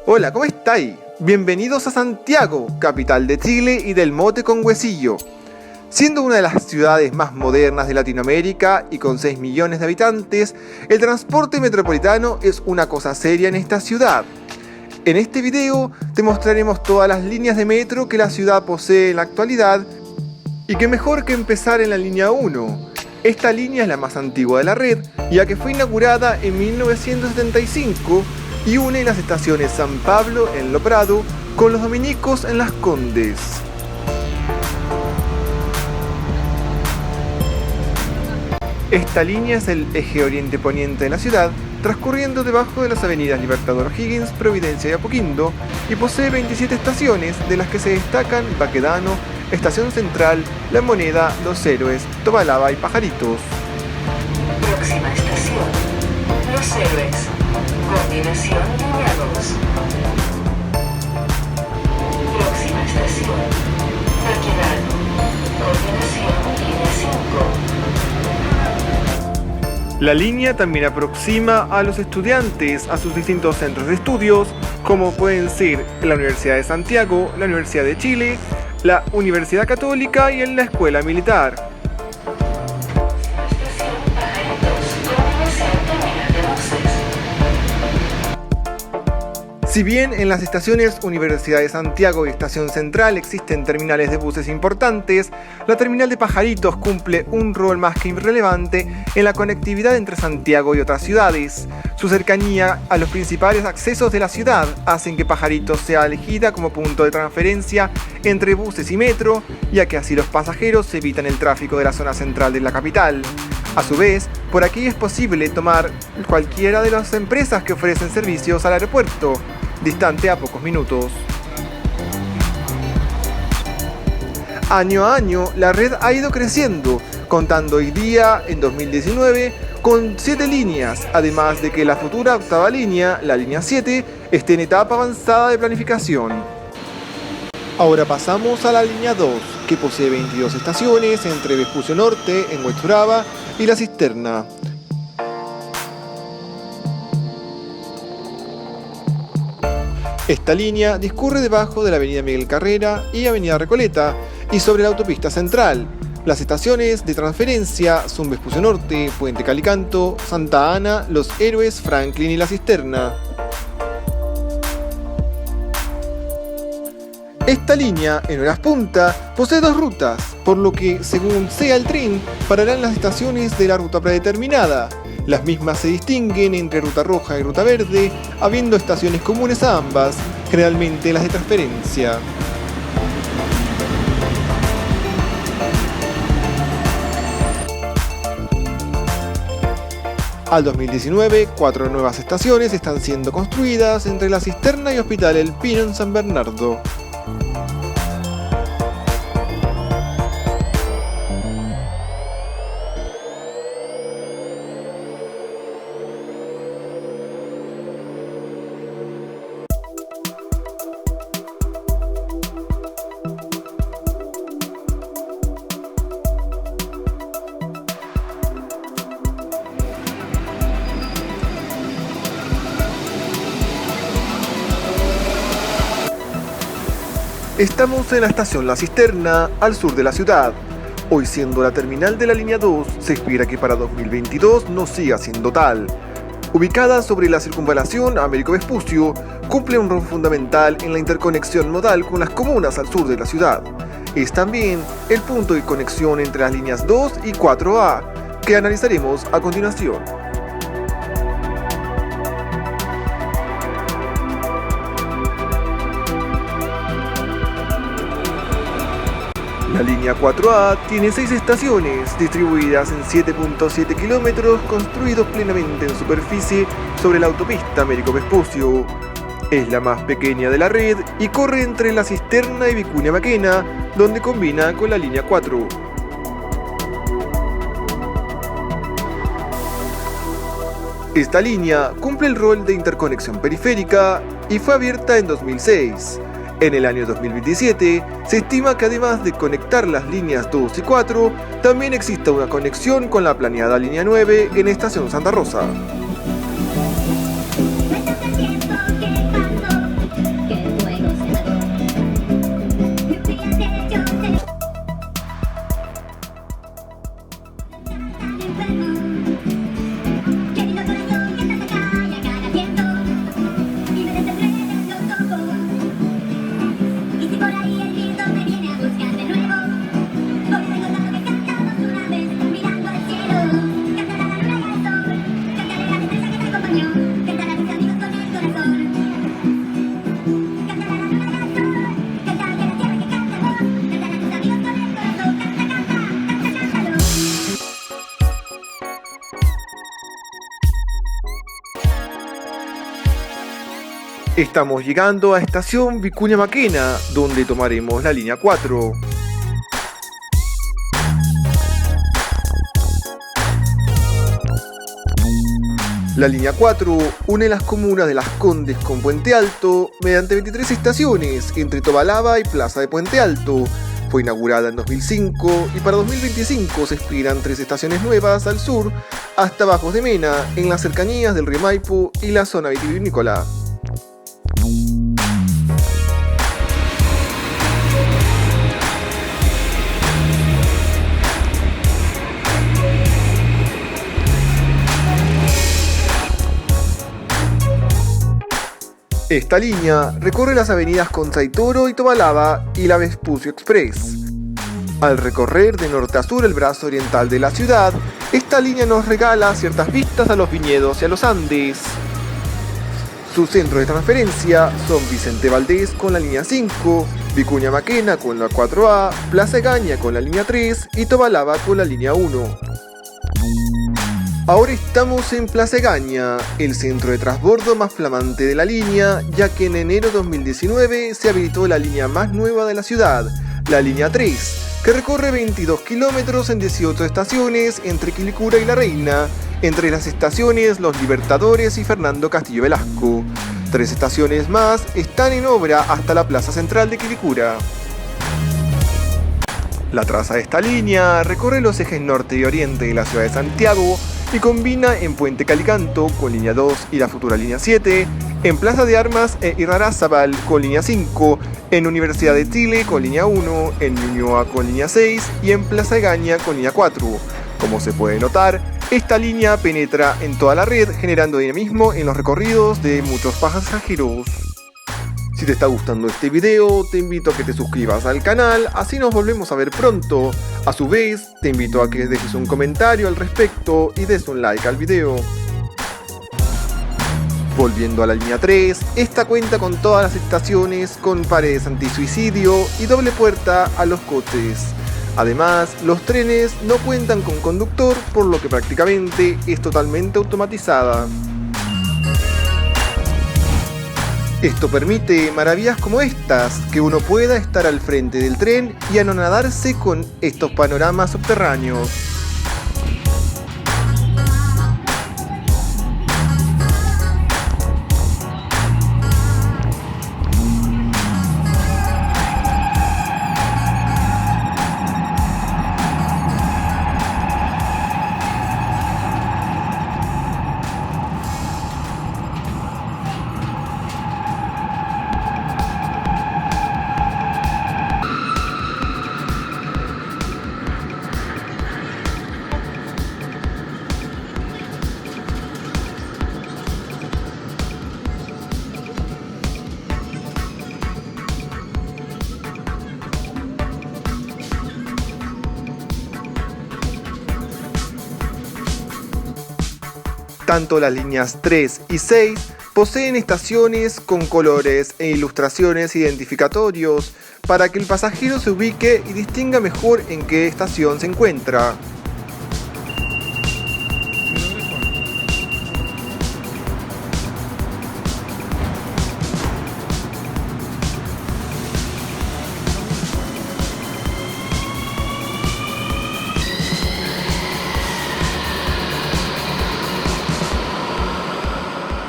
Hola, ¿cómo estáis? Bienvenidos a Santiago, capital de Chile y del mote con huesillo. Siendo una de las ciudades más modernas de Latinoamérica y con 6 millones de habitantes, el transporte metropolitano es una cosa seria en esta ciudad. En este video te mostraremos todas las líneas de metro que la ciudad posee en la actualidad y qué mejor que empezar en la línea 1. Esta línea es la más antigua de la red, ya que fue inaugurada en 1975 y une las estaciones San Pablo en Lo Prado con los dominicos en Las Condes. Esta línea es el eje oriente-poniente de la ciudad, transcurriendo debajo de las avenidas Libertador O'Higgins, Providencia y Apoquindo, y posee 27 estaciones, de las que se destacan Baquedano, Estación Central, La Moneda, Los Héroes, Tobalaba y Pajaritos. Próxima estación, Los Héroes. Continuación, línea 2. Próxima estación, Baquedano. Continuación, línea 5. La línea también aproxima a los estudiantes a sus distintos centros de estudios, como pueden ser la Universidad de Santiago, la Universidad de Chile, la Universidad Católica y en la Escuela Militar. Si bien en las estaciones Universidad de Santiago y Estación Central existen terminales de buses importantes, la terminal de Pajaritos cumple un rol más que irrelevante en la conectividad entre Santiago y otras ciudades. Su cercanía a los principales accesos de la ciudad hacen que Pajaritos sea elegida como punto de transferencia entre buses y metro, ya que así los pasajeros evitan el tráfico de la zona central de la capital. A su vez, por aquí es posible tomar cualquiera de las empresas que ofrecen servicios al aeropuerto, distante a pocos minutos. Año a año, la red ha ido creciendo, contando hoy día, en 2019, con 7 líneas, además de que la futura octava línea, la línea 7, esté en etapa avanzada de planificación. Ahora pasamos a la línea 2, que posee 22 estaciones entre Vespucio Norte, en Huechuraba, y La Cisterna. Esta línea discurre debajo de la avenida Miguel Carrera y avenida Recoleta y sobre la autopista central. Las estaciones de transferencia son Vespucio Norte, Puente Calicanto, Santa Ana, Los Héroes, Franklin y La Cisterna. Esta línea, en horas punta, posee 2 rutas, por lo que, según sea el tren, pararán las estaciones de la ruta predeterminada. Las mismas se distinguen entre ruta roja y ruta verde, habiendo estaciones comunes a ambas, generalmente las de transferencia. Al 2019, 4 nuevas estaciones están siendo construidas entre La Cisterna y Hospital El Pino en San Bernardo. Estamos en la estación La Cisterna, al sur de la ciudad. Hoy, siendo la terminal de la línea 2, se espera que para 2022 no siga siendo tal. Ubicada sobre la circunvalación Américo Vespucio, cumple un rol fundamental en la interconexión modal con las comunas al sur de la ciudad. Es también el punto de conexión entre las líneas 2 y 4A, que analizaremos a continuación. La línea 4A tiene 6 estaciones, distribuidas en 7.7 kilómetros, construidos plenamente en superficie sobre la autopista Américo Vespucio. Es la más pequeña de la red y corre entre La Cisterna y Vicuña Maquena, donde combina con la línea 4. Esta línea cumple el rol de interconexión periférica y fue abierta en 2006. En el año 2027, se estima que además de conectar las líneas 2 y 4, también exista una conexión con la planeada línea 9 en Estación Santa Rosa. Estamos llegando a estación Vicuña Maquena, donde tomaremos la línea 4. La línea 4 une las comunas de Las Condes con Puente Alto mediante 23 estaciones entre Tobalaba y Plaza de Puente Alto. Fue inaugurada en 2005 y para 2025 se esperan 3 estaciones nuevas al sur hasta Bajos de Mena, en las cercanías del río Maipo y la zona vitivinícola. Esta línea recorre las avenidas Consaitoro y Tobalaba y la Vespucio Express. Al recorrer de norte a sur el brazo oriental de la ciudad, esta línea nos regala ciertas vistas a los viñedos y a los Andes. Sus centros de transferencia son Vicente Valdés con la línea 5, Vicuña Maquena con la 4A, Plaza Egaña con la línea 3 y Tobalaba con la línea 1. Ahora estamos en Plaza Egaña, el centro de transbordo más flamante de la línea, ya que en enero de 2019 se habilitó la línea más nueva de la ciudad, la línea 3, que recorre 22 kilómetros en 18 estaciones entre Quilicura y La Reina, entre las estaciones Los Libertadores y Fernando Castillo Velasco. 3 estaciones más están en obra hasta la plaza central de Quilicura. La traza de esta línea recorre los ejes norte y oriente de la ciudad de Santiago y combina en Puente Calicanto con línea 2 y la futura línea 7, en Plaza de Armas e Irarrázaval con línea 5, en Universidad de Chile con línea 1, en Ñuñoa con línea 6 y en Plaza Egaña con línea 4. Como se puede notar, esta línea penetra en toda la red generando dinamismo en los recorridos de muchos pasajeros. Si te está gustando este video, te invito a que te suscribas al canal, así nos volvemos a ver pronto. A su vez, te invito a que dejes un comentario al respecto y des un like al video. Volviendo a la línea 3, esta cuenta con todas las estaciones con paredes antisuicidio y doble puerta a los coches. Además, los trenes no cuentan con conductor, por lo que prácticamente es totalmente automatizada. Esto permite maravillas como estas, que uno pueda estar al frente del tren y anonadarse con estos panoramas subterráneos. Tanto las líneas 3 y 6 poseen estaciones con colores e ilustraciones identificatorios para que el pasajero se ubique y distinga mejor en qué estación se encuentra.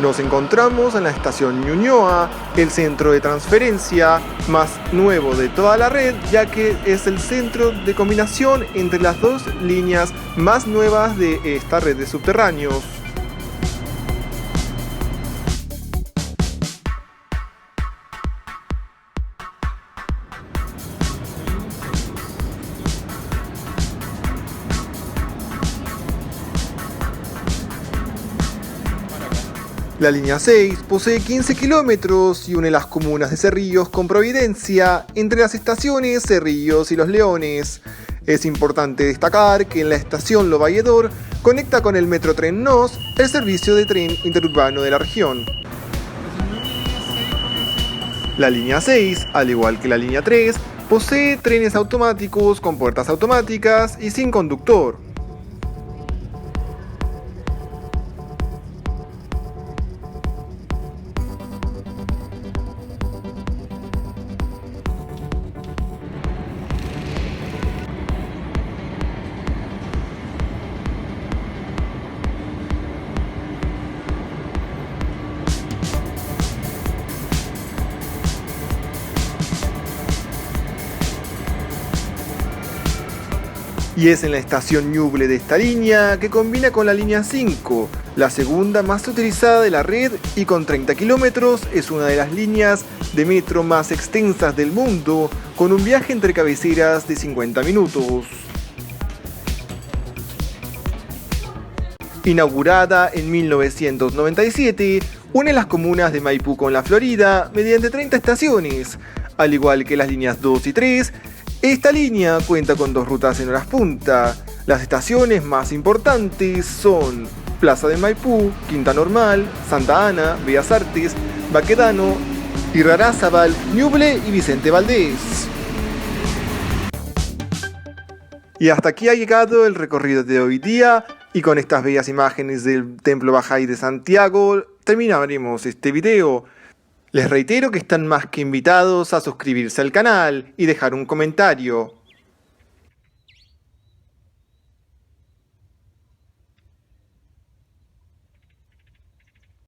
Nos encontramos en la estación Ñuñoa, el centro de transferencia más nuevo de toda la red, ya que es el centro de combinación entre las dos líneas más nuevas de esta red de subterráneos. La línea 6 posee 15 kilómetros y une las comunas de Cerrillos con Providencia entre las estaciones Cerrillos y Los Leones. Es importante destacar que en la estación Lo Valledor conecta con el Metrotren NOS, el servicio de tren interurbano de la región. La línea 6, al igual que la línea 3, posee trenes automáticos con puertas automáticas y sin conductor. Y es en la estación Ñuble de esta línea que combina con la línea 5, la segunda más utilizada de la red, y con 30 kilómetros es una de las líneas de metro más extensas del mundo, con un viaje entre cabeceras de 50 minutos. Inaugurada en 1997, une las comunas de Maipú con La Florida mediante 30 estaciones. Al igual que las líneas 2 y 3, esta línea cuenta con 2 rutas en horas punta. Las estaciones más importantes son Plaza de Maipú, Quinta Normal, Santa Ana, Bellas Artes, Baquedano, Irarrázaval, Ñuble y Vicente Valdés. Y hasta aquí ha llegado el recorrido de hoy día, y con estas bellas imágenes del Templo Bahá'í de Santiago terminaremos este video. Les reitero que están más que invitados a suscribirse al canal y dejar un comentario.